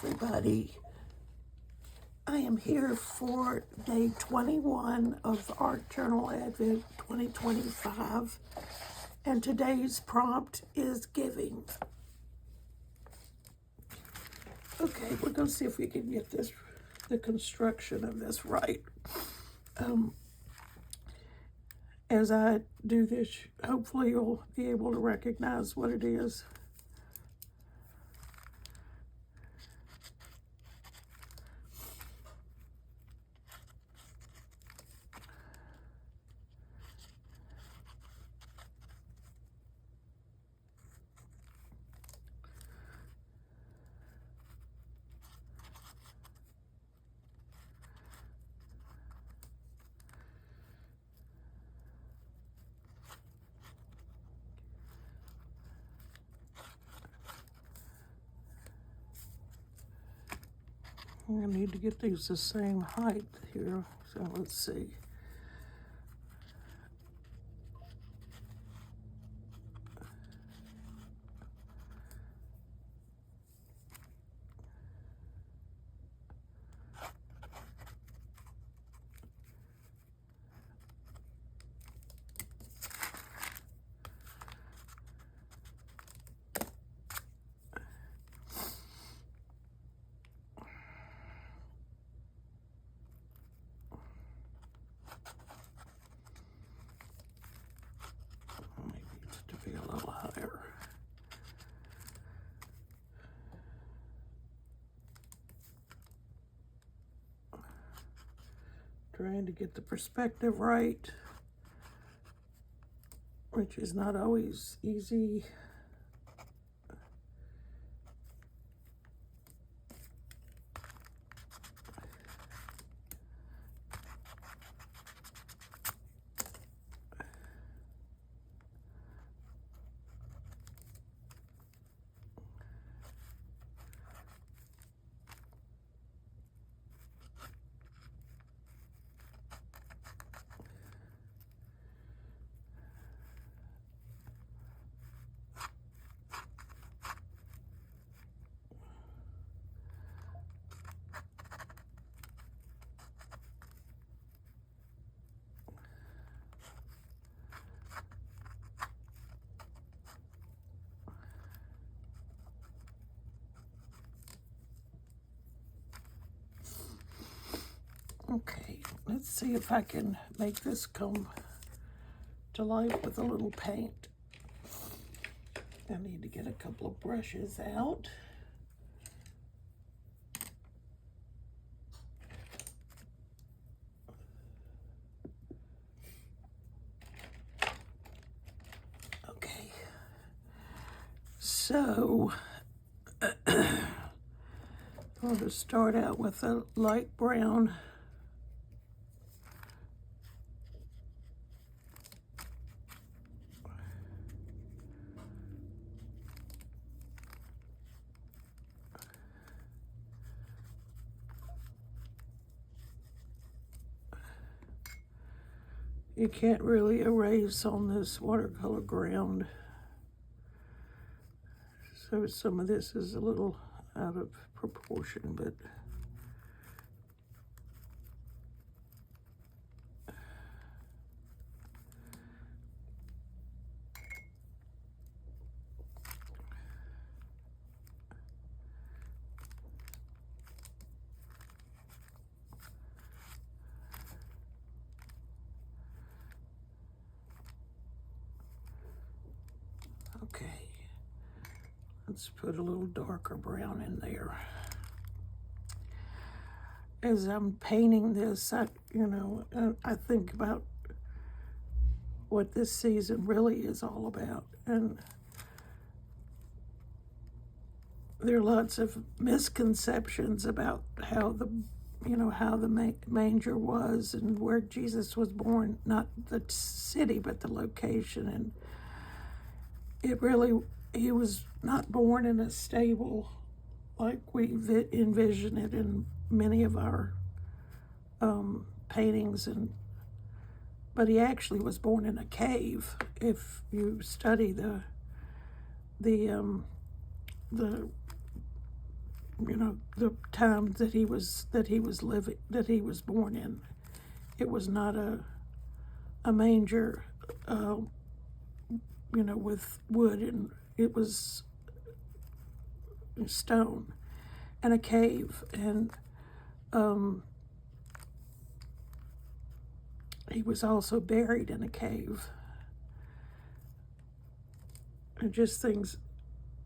everybody. I am here for day 21 of the Art Journal Advent 2025, and today's prompt is giving. Okay, we're going to see if we can get the construction of this right. As I do this, hopefully you'll be able to recognize what it is. I need to get these the same height here, so let's see. Maybe it's to be a little higher. Trying to get the perspective right, which is not always easy. Okay, let's see if I can make this come to life with a little paint. I need to get a couple of brushes out. Okay, so I'll just start out with a light brown. You can't really erase on this watercolor ground, so some of this is a little out of proportion, but okay. Let's put a little darker brown in there. As I'm painting this, I think about what this season really is all about. And there are lots of misconceptions about how the manger was and where Jesus was born, not the city, but the location. And he was not born in a stable like we envision it in many of our paintings, but he actually was born in a cave. If you study the the time that he was living, that he was born in. It was not a manger, with wood, and it was stone and a cave, and he was also buried in a cave. And just things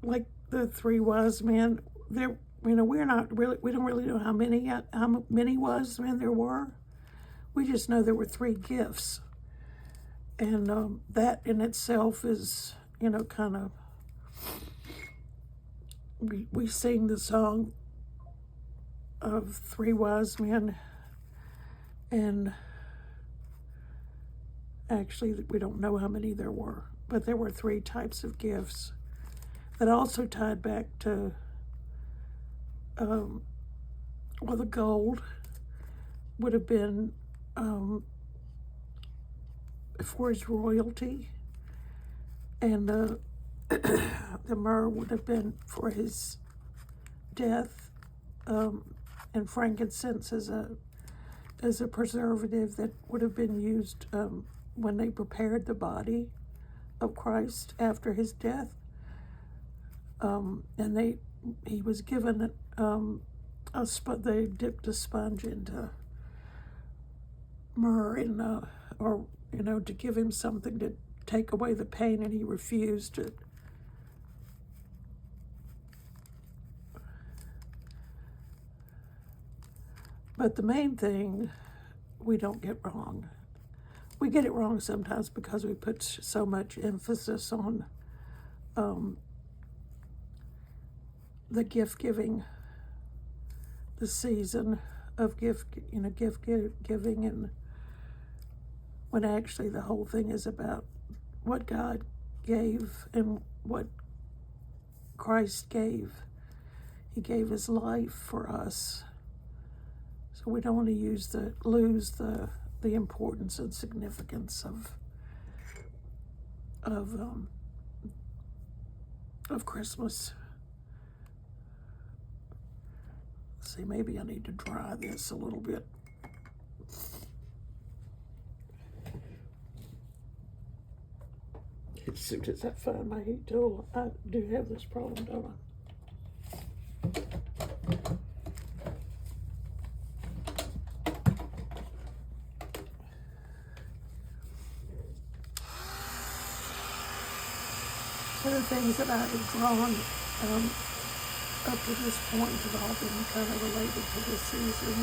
like the three wise men. There, we don't really know how many wise men there were. We just know there were three gifts, and that in itself is, kind of. We sing the song of three wise men, and actually we don't know how many there were, but there were three types of gifts that also tied back to, the gold would have been for his royalty, and the myrrh would have been for his death, and frankincense as a preservative that would have been used when they prepared the body of Christ after his death. And he was given they dipped a sponge into myrrh, to give him something to take away the pain, and he refused it. But the main thing we don't get wrong. We get it wrong sometimes because we put so much emphasis on the gift giving, the season of gift giving, and when actually the whole thing is about what God gave and what Christ gave. He gave his life for us. So we don't want to lose the importance and significance of Christmas. Let's see, maybe I need to dry this a little bit. As soon as I find my heat tool, I do have this problem, don't I? The things that I have drawn up to this point have all been kind of related to this season,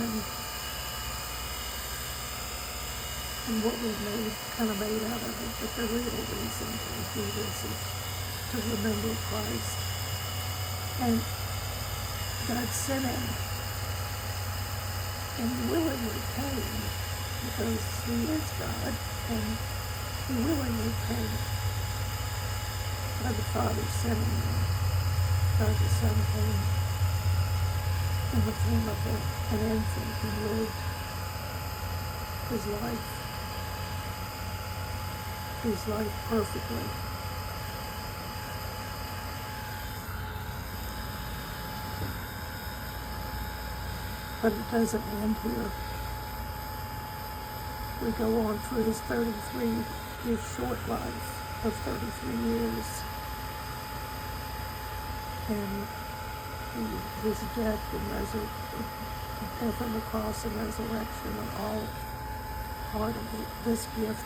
and what we've made out of it. But the real reason we do this is to remember Christ. And God sent him, and he willingly came because he is God, and he willingly came. By the Father sending him, by the Son came in the form of an infant who lived his life perfectly. But it doesn't end here. We go on through his short life of 33 years. And his death on the cross and resurrection are all part of this gift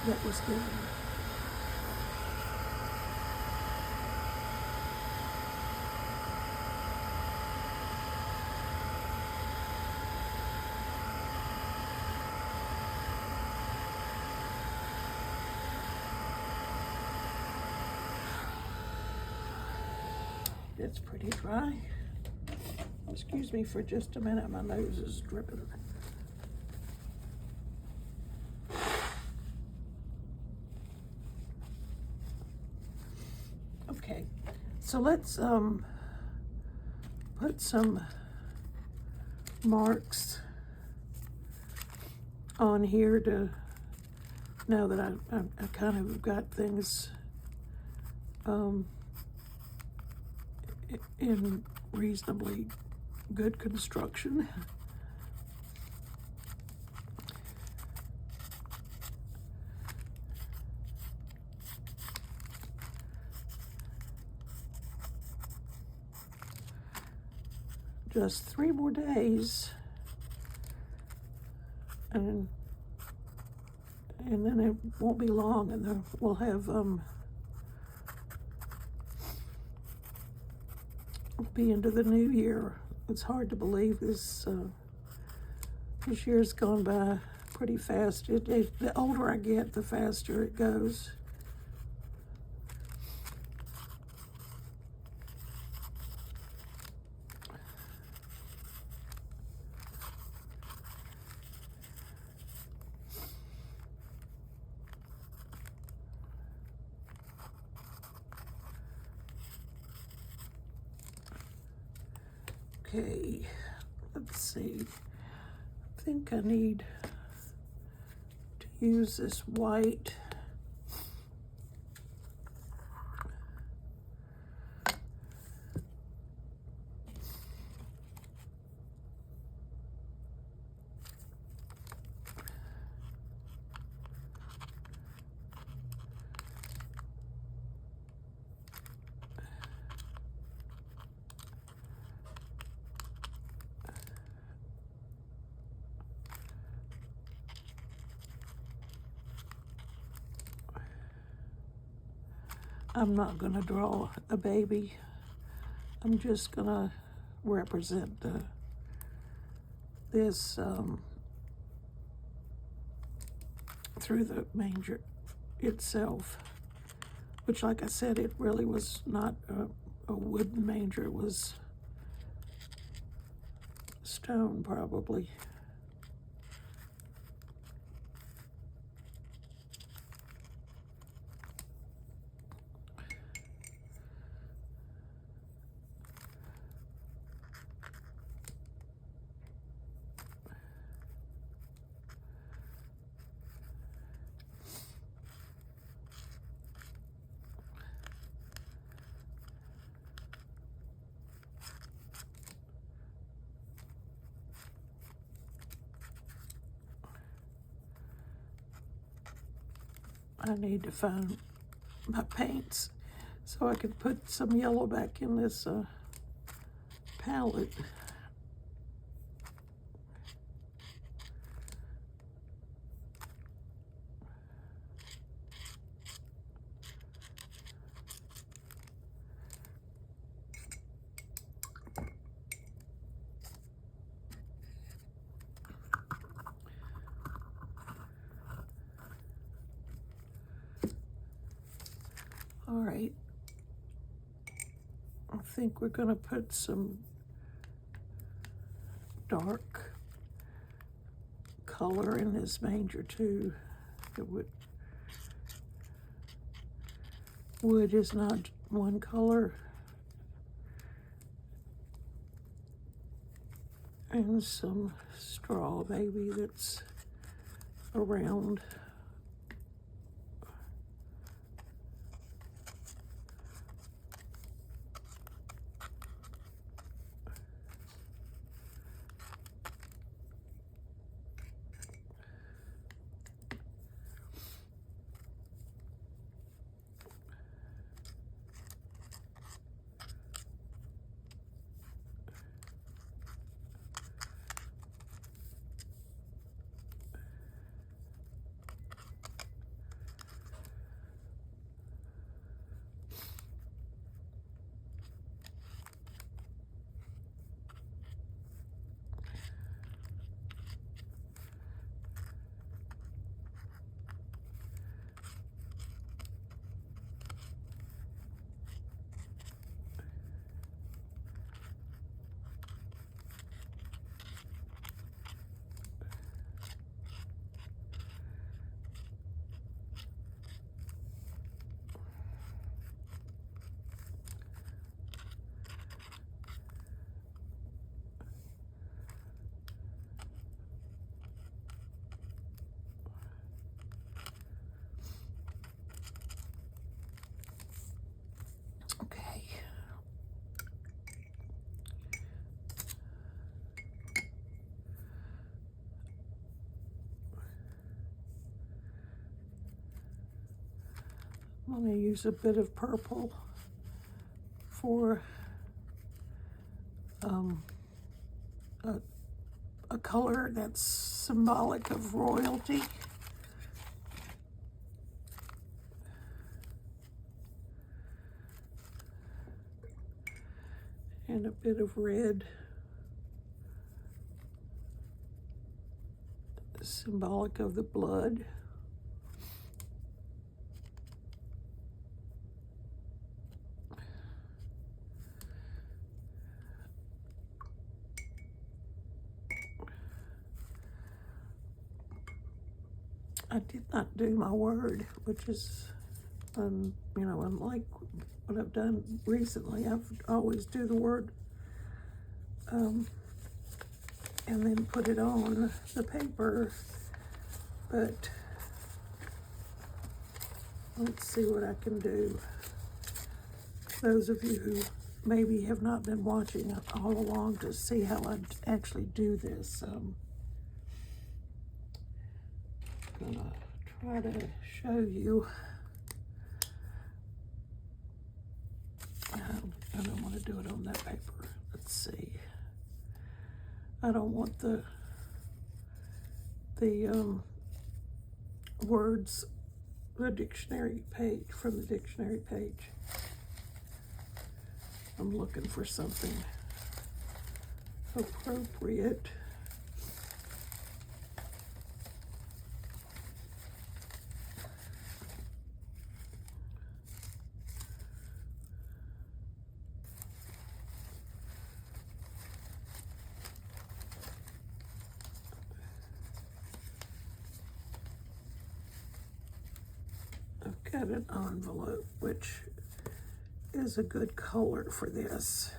that was given. It's pretty dry. Excuse me for just a minute, my nose is dripping. Okay, so let's put some marks on here to, now that I kind of got things in reasonably good construction. Just 3 more days, and then it won't be long, and then we'll have be into the new year. It's hard to believe this year's gone by pretty fast. The older I get, the faster it goes. Okay, let's see. I think I need to use this white. I'm not going to draw a baby. I'm just going to represent this through the manger itself, which, like I said, it really was not a wooden manger. It was stone, probably. I need to find my paints so I can put some yellow back in this palette. All right, I think we're going to put some dark color in this manger too. Wood is not one color. And some straw maybe that's around. I'm going to use a bit of purple for a color that's symbolic of royalty. And a bit of red, symbolic of the blood. I did not do my word, which is, unlike what I've done recently. I've always do the word and then put it on the paper. But let's see what I can do. Those of you who maybe have not been watching all along to see how I actually do this. I'm gonna try to show you. I don't want to do it on that paper. Let's see. I don't want the words, the dictionary page, from the dictionary page. I'm looking for something appropriate. I've got an envelope, which is a good color for this.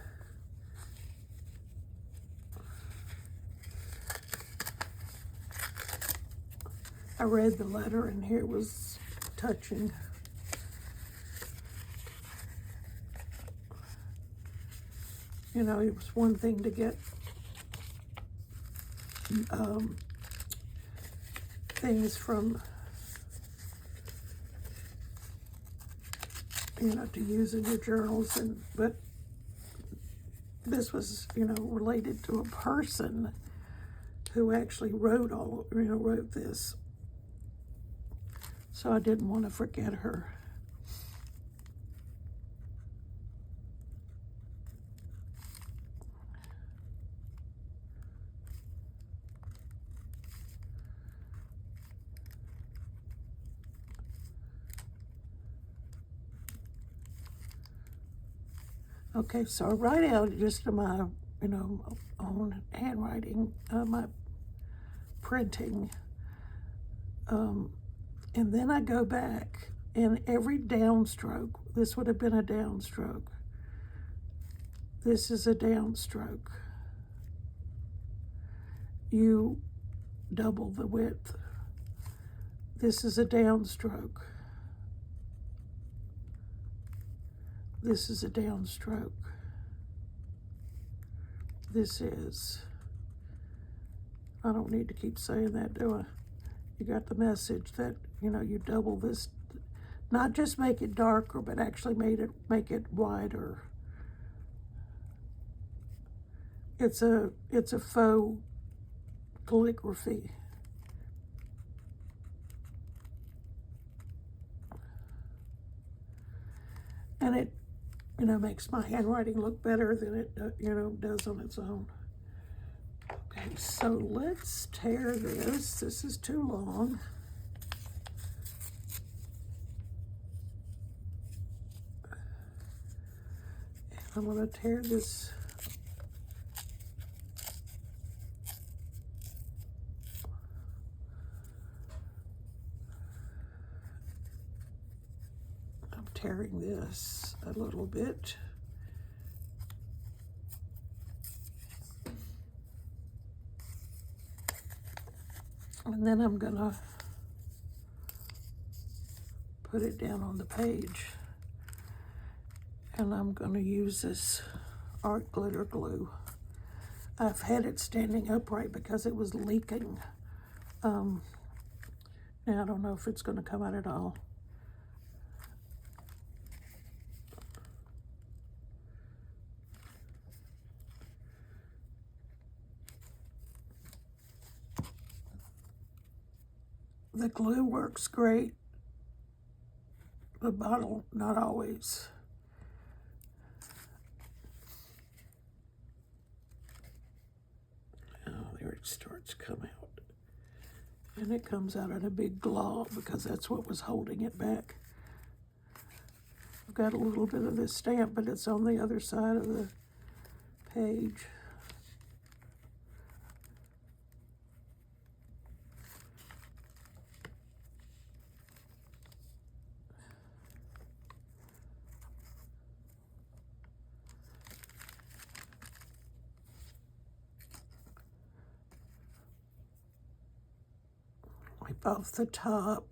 I read the letter and here it was touching. You know, it was one thing to get things from, to use in your journals, but this was, related to a person who actually wrote wrote this. So I didn't want to forget her. Okay, so I write out just my, own handwriting, my printing, and then I go back, and every downstroke, this would have been a downstroke. This is a downstroke. You double the width. This is a downstroke. This is a downstroke. This is, I don't need to keep saying that, do I? You got the message that, you double this, not just make it darker, but actually make it wider. It's a faux calligraphy. And it, makes my handwriting look better than it, does on its own. Okay, so let's tear this. This is too long. And I'm going to tear this. I'm tearing this a little bit. And then I'm gonna put it down on the page. And I'm gonna use this art glitter glue. I've had it standing upright because it was leaking. Now I don't know if it's gonna come out at all. The glue works great. The bottle, not always. Oh, there it starts to come out. And it comes out in a big glob because that's what was holding it back. I've got a little bit of this stamp, but it's on the other side of the page. Wipe off the top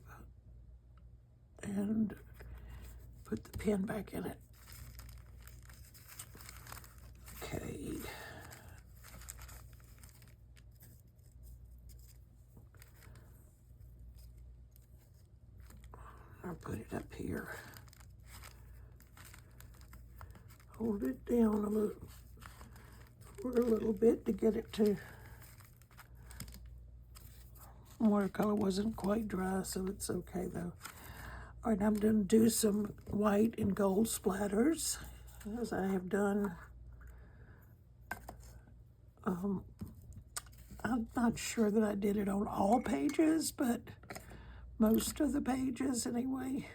and put the pen back in it. Okay. I'll put it up here. Hold it down for a little bit to get it to. Watercolor wasn't quite dry, so it's okay though. All right, I'm going to do some white and gold splatters, as I have done. I'm not sure that I did it on all pages, but most of the pages anyway.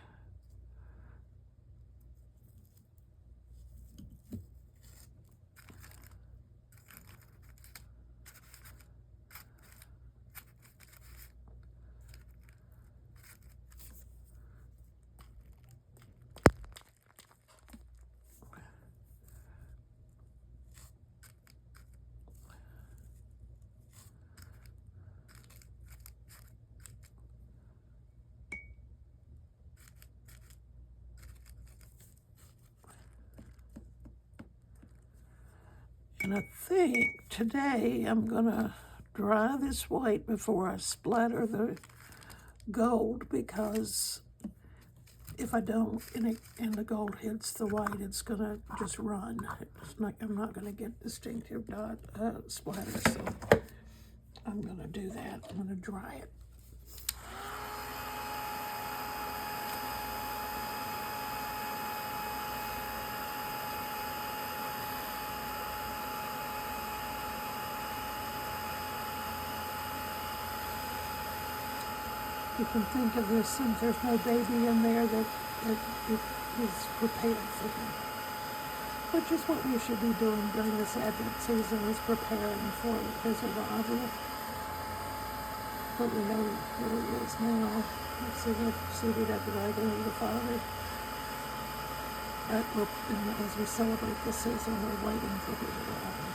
And I think today I'm gonna dry this white before I splatter the gold, because if I don't and the gold hits the white, it's gonna just run. I'm not gonna get distinctive splatter, so I'm gonna do that. I'm gonna dry it. You can think of this, since there's no baby in there, that it is prepared for him. Which is what we should be doing during this Advent season, is preparing for his arrival. But we know who he is now. We're seated at the right hand of the Father. As we celebrate this season, we're waiting for his arrival.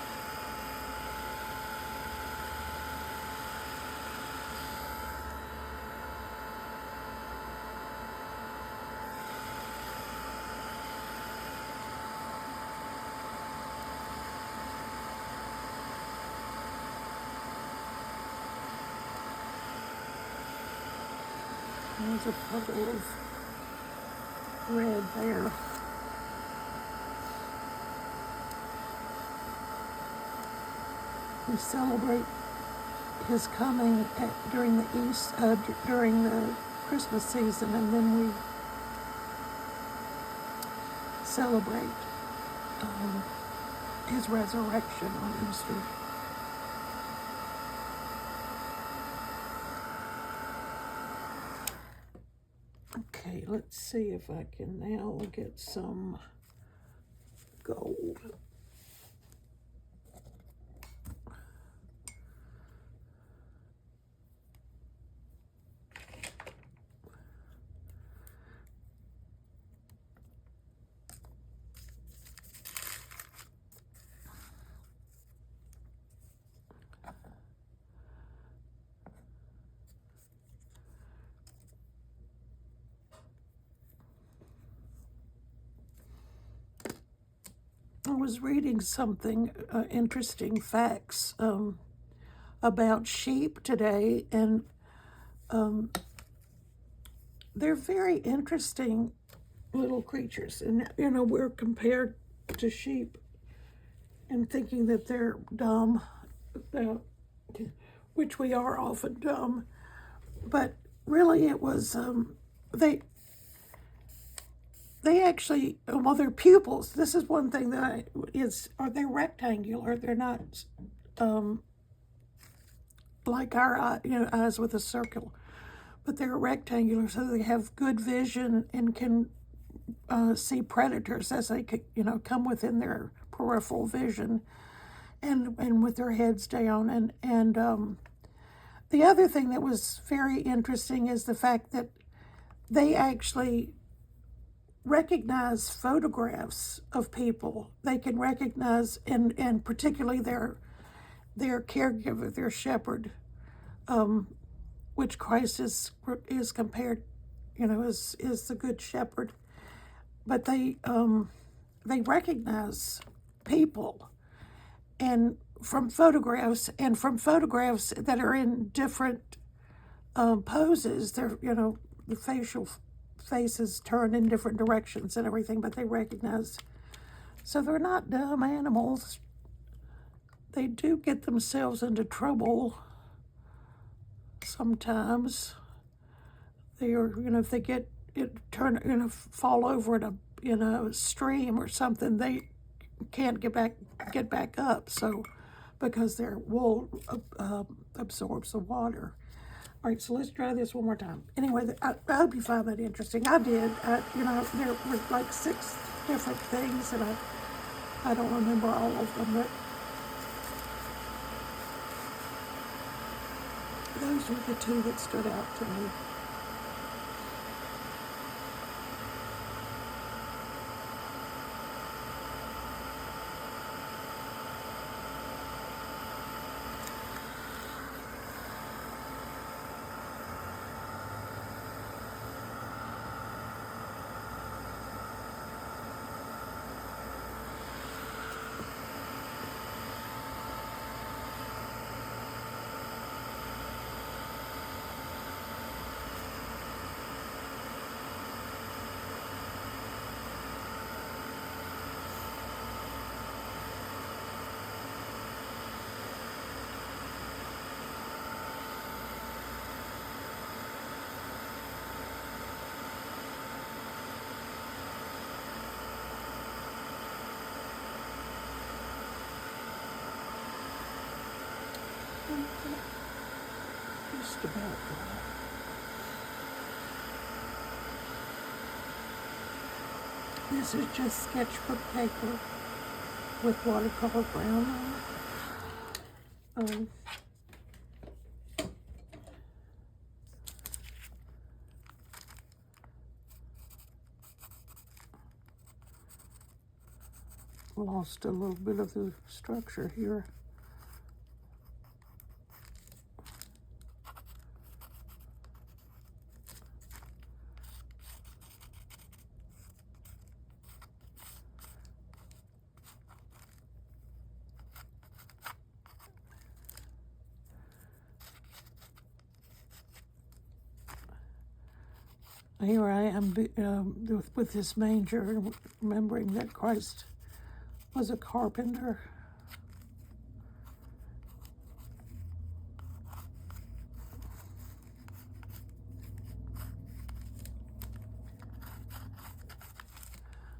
There's a puddle of red there. We celebrate his coming during the Christmas season, and then we celebrate his resurrection on Easter. Okay, let's see if I can now get some gold. I was reading something, interesting facts about sheep today, and they're very interesting little creatures. And, we're compared to sheep and thinking that they're dumb, which we are often dumb. But really it was, they actually, well, their pupils, this is one thing that are they rectangular? They're not like our eyes with a circle, but they're rectangular, so they have good vision and can see predators as they come within their peripheral vision, and with their heads down. And the other thing that was very interesting is the fact that they actually recognize photographs of people. They can recognize, and particularly their caregiver, their shepherd, which Christ is compared, is the good shepherd. But they recognize people, and from photographs that are in different poses. They're the faces turn in different directions and everything, but they recognize. So they're not dumb animals. They do get themselves into trouble sometimes. They are, if they get fall over in a stream or something, they can't get back up. So because their wool absorbs the water. All right, so let's try this one more time. Anyway, I hope you find that interesting. I did. There were like 6 different things, and I don't remember all of them, but those were the 2 that stood out to me. Just about dry. This is just sketchbook paper with watercolor brown on it. Lost a little bit of the structure here. Here I am with this manger, remembering that Christ was a carpenter.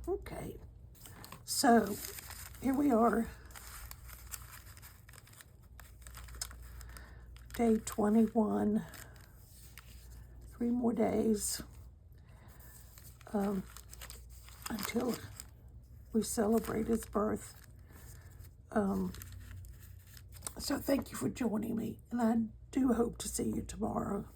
Okay, so here we are, day 21, 3 more days until we celebrate his birth. So thank you for joining me, and I do hope to see you tomorrow.